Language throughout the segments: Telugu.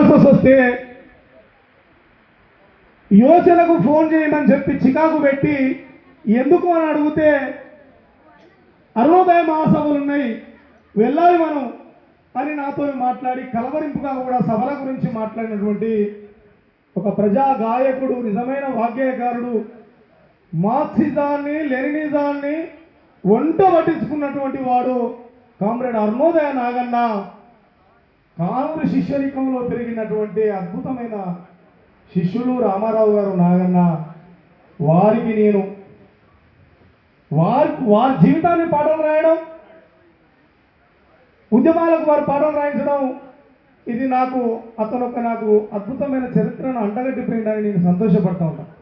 ప్రాసెస్ వస్తే యోచనకు ఫోన్ చేయమని చెప్పి చికాకు పెట్టి ఎందుకు అని అడిగితే అరుణోదయ మహాసభలు ఉన్నాయి, వెళ్ళాలి మనం అని నాతో మాట్లాడి కలవరింపుగా కూడా సభల గురించి మాట్లాడినటువంటి ఒక ప్రజా గాయకుడు, నిజమైన వాగ్గేయకారుడు, మార్క్సిజాన్ని లెనినిజాన్ని వంట పట్టించుకున్నటువంటి వాడు కామ్రేడ్ అరుణోదయ నాగన్న. కాంగ్రె శిష్యరికంలో పెరిగినటువంటి అద్భుతమైన శిష్యులు రామారావు గారు నాగన్న. వారికి నేను వారి జీవితాన్ని పాఠం రాయడం, ఉద్యమాలకు వారు పాఠం రాయించడం, ఇది నాకు నాకు అద్భుతమైన చరిత్రను అంటగట్టిపోయిందని నేను సంతోషపడతా ఉంటాను.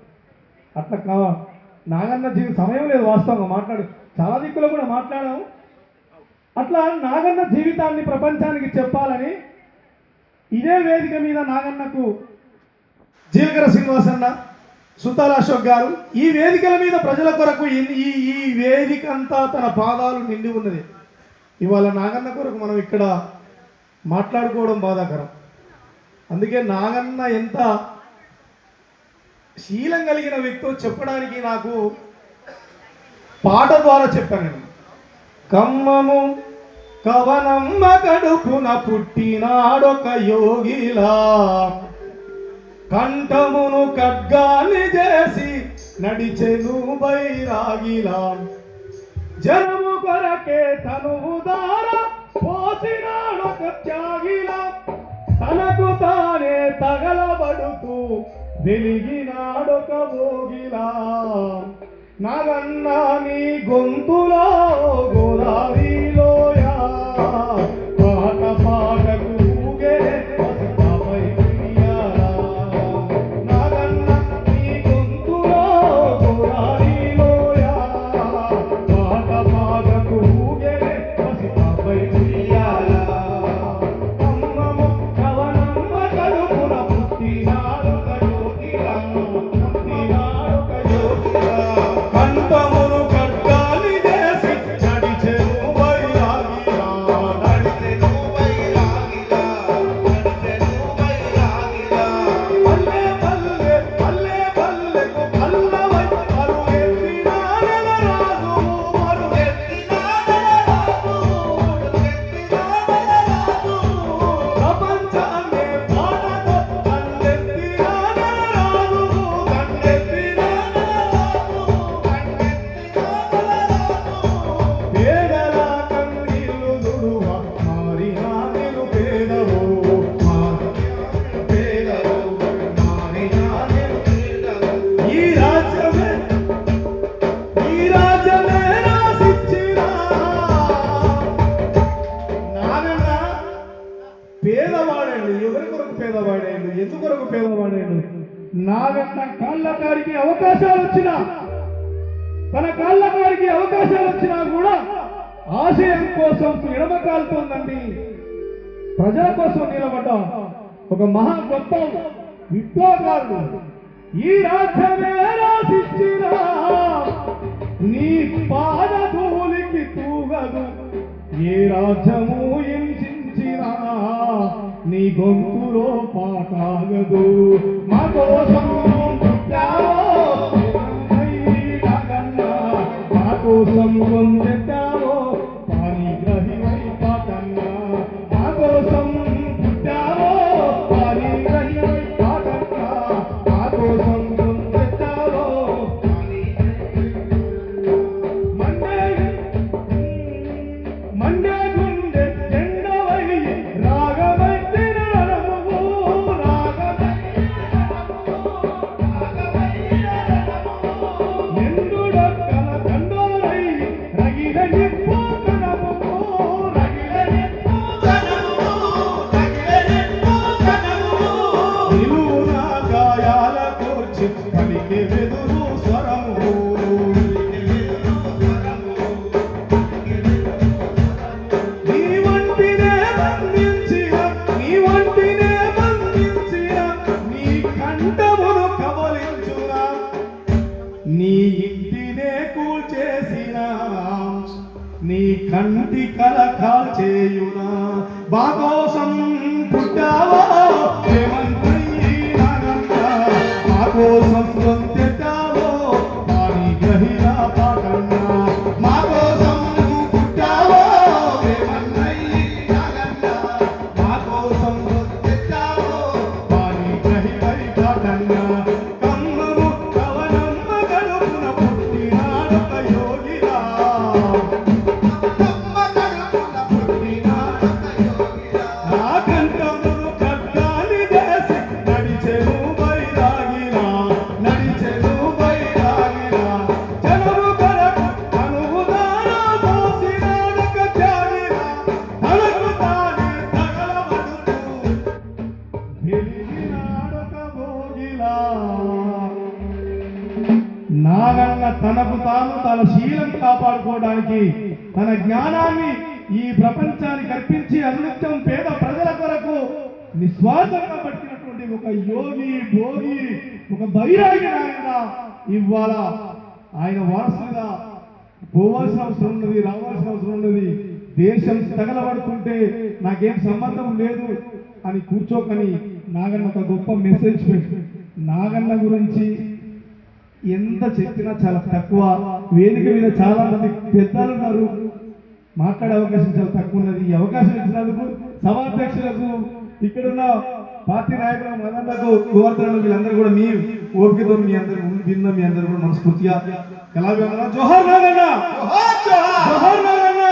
అట్లా నాగన్న సమయం లేదు వాస్తవంగా మాట్లాడు, చాలా దిక్కులో కూడా మాట్లాడాము. అట్లా నాగన్న జీవితాన్ని ప్రపంచానికి చెప్పాలని ఇదే వేదిక మీద నాగన్నకు జీలకర్ర శ్రీనివాసన్న, సుతాల అశోక్ గారు ఈ వేదికల మీద ప్రజల కొరకు ఈ వేదిక అంతా తన పాదాలు నిండి ఉన్నది. ఇవాళ నాగన్న కొరకు మనం ఇక్కడ మాట్లాడుకోవడం బాధాకరం. అందుకే నాగన్న ఎంత శీలం కలిగిన వ్యక్తో చెప్పడానికి నాకు పాట ద్వారా చెప్పానండి. కమ్మము కవనమ్మ కడుపున పుట్టినాడొక యోగిలా, కంఠమును ఖడ్గాన్ని చేసి నడిచెను బైరాగిలా, జనము కొరకే తనువు దార పోసినాడొక త్యాగిలా, తనకు తానే తగలబడుతూ వెలిగినాడొక భోగిలా. నాగన్న నీ గొంతులో గోదావరిలోయా పాట పాటకు ఊగే పసుపై ఉయ్యాలా. నాగన్న నీ గొంతులో గోదావరిలోయా పాట పాటకు ఊగే పసుపై ఉయ్యాలా. అమ్మము కవనమ్మ కడుపున పుట్టినాడొక యోగిలా, పుట్టినాడొక యోగిలా, కంఠమును ఖడ్గాన్ని చేసి నడిచెను బైరాగిలా, నడిచెను బైరాగిలా, నడిచెను బైరాగిలా. పల్లె పల్లె పల్లె పల్లెకు పల్లవై పరుగెత్తిన నెలరాజు, పరుగెత్తిన నెలరాజు, పరుగెత్తిన నెలరాజు, ప్రపంచాన్నే పాటతో దండెత్తిన నెలరాజు, దండెత్తిన నెలరాజు, పేదల కన్నీళ్లు దుడువ మారిన నిరుపేదవో, పేదవో మారిన నిరుపేదవో. ఈ రాజ్యమే రాసిచ్చిన నాగన్న పేదవాడండి. ఎవరి కొరకు పేదవాడేండు, ఎందుకొరకు పేదవాడేండు? నాగన్న కాళ్ళ కాడికి అవకాశాలు వచ్చినా, తన కాళ్ళ కాడికి అవకాశాలు వచ్చినా కూడా ఆశయం కోసం ఎడమకాలుతోందండి. ప్రజల కోసం నిలబడ్డ ఒక మహా గొప్ప విప్లవకారుడు. ఈ రాజ్యమే రాసిచ్చిన నీ పాదధూళికి తూగదు, ఏ రాజ్యము హింసించినా నీ గొంతులో పాటాగదు. మా కోసం పుట్టావో నాగన్న, మా కోసం గొంతెత్తావో పానిగ్రహివై పాటన్న, మా కోసం పుట్టావో పానిగ్రహివై పాటన్న, మా కోసం గొంతెత్తావో మండే గుండె జెండవై రాగమైతిన రణమువు, ఎండుడొక్కల దండోరై రగిల నిప్పు కణమువు, రగిల నిప్పు కణమువు, రగిల నిప్పు కణమువు. నిలువున గాయాల కూర్చి పలికే వెదురు స్వరము, నీ వంటినే బంధించిన, నీ వంటినే బంధించిన, నీ కంఠమును కబలించునా, నీ ఇంటినే కూల్చేసిన, నీ కంటి కల కాల్చేయునా. మా కోసం పుట్టావా తనకు తాను తన శీలం కాపాడుకోవడానికి తన జ్ఞానాన్ని ఈ ప్రపంచానికి అర్పించి అనునిత్యం పేద ప్రజల కొరకు నిస్వార్థంగా పట్టినటువంటి ఒక యోగి భోగి ఒక బైరాగి నాయన ఇవాళ ఆయన వారసుగా పోవాల్సిన అవసరం ఉన్నది, రావాల్సిన అవసరం ఉన్నది. దేశం తగలబడుతుంటే నాకేం సంబంధం లేదు అని కూర్చోకని నాగన్న ఒక గొప్ప మెసేజ్ పెట్టి నాగన్న గురించి ఎంత చెప్పినా చాలా తక్కువ. వేదిక మీద చాలా మంది పెద్దలు ఉన్నారు, మాట్లాడే అవకాశం చాలా తక్కువ ఉన్నది. ఈ అవకాశం ఇచ్చినందుకు సభాధ్యక్షులకు, ఇక్కడున్న పార్టీ నాయకులు, మనందరకు, గోవర్ధనులు, వీళ్ళందరూ కూడా మీ ఓపికతో మీ అందరూ విన్న మీ అందరూ కూడా మనస్ఫూర్తిగా కళాభివందనం. జోహార్ నాగన్న, జోహార్ నాగన్న,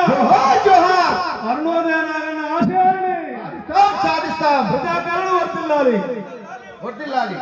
అరుణోదయ నాగన్న ఆశయాన్ని సాధిస్తాం. ప్రజాకరణ వర్తిల్లాలి.